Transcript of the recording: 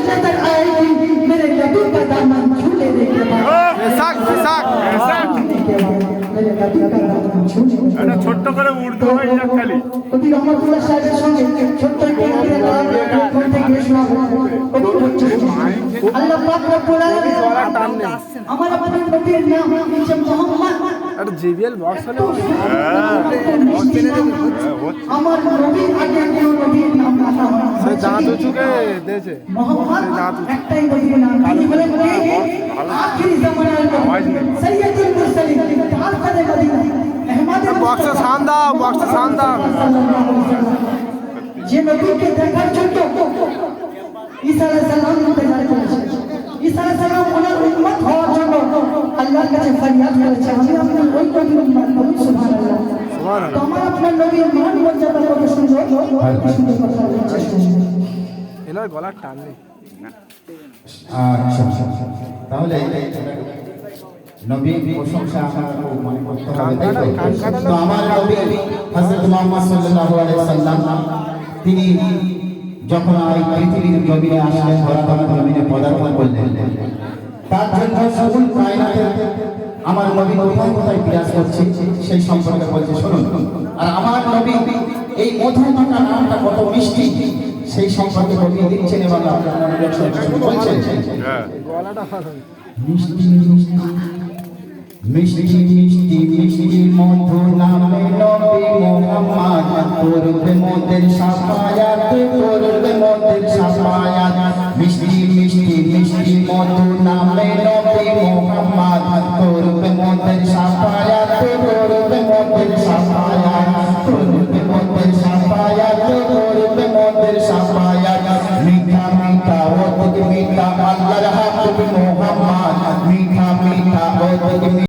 नजर आएगी मेरे नबी का दामन छूने के बाद मेरे नबी का दामन छूने এটা ছোট্ট করে উর্দু হয়ে যাক খালি কবি রহমতুল্লাহ সাহেবের সঙ্গে ছোট্ট একটি গান করতে গিয়ে শোনাবো। কবি বলছে, আল্লাহ পাক রব্বুল আলামিন আমার আপনার নবীর নাম হচ্ছে মুহাম্মদ। একটা জিবিএল বক্স হলে আমার নবীর আগে কোনো নবীর নাম রাখা হয় না। সে দাঁত উঁচুকে দিয়েছে মোহাম্মদ একটাই নবীর নাম, তিনি হলেন কে? আখিরি জামানার নবী, সাইয়্যিদুল মুরসালিন, আরফাদে মদিনা, আহমদে বক্সে সান দাও, বক্সে সান দাও। যে নবীকে দেখার জন্য ঈসা আলাইহিস সালাম ইন্তজার করেছেন। ঈসা আলাইহিস সালাম ওনার উম্মত হওয়ার জন্য আল্লাহর কাছে ফরিয়াদ করেছেন, আমি আপনার ওই নবীর উম্মত, বলুন সুবহানাল্লাহ। তো আমার আপনার নবীর মান মর্যাদা কত সুন্দর, সুন্দর কথা বলছেন। এনার গলার টান নেই। আচ্ছা, তাহলে নবী প্রশংসা আমরা মনে করতে হবে, তাই তো? তো আমার নবী হযরত মুহাম্মদ সাল্লাল্লাহু আলাইহি সাল্লাম তিনি যখন এই পৃথিবীর জমিনে আসলেন, ধরাতলের জমিনে পদার্পণ করলেন, তার জন্য সকল কায়নাতের আমার নবী কোথায় কোথায় বিরাজ করছে সেই সম্পর্কে বলছে শুনুন। আর আমার নবী এই মধুমাখা নামটা কত মিষ্টি সেই সম্পর্কে কবি লিখছেন এবং আপনারা বলছেন, গলাটা ভালো। মিষ্টি মিষ্টি মিষ্টি মিষ্টি মধু নামে নবী মুহাম্মদ, করবে মোদের সাফায়াত, করবে মোদের সাফায়াত। মিষ্টি মিষ্টি মিষ্টি মধু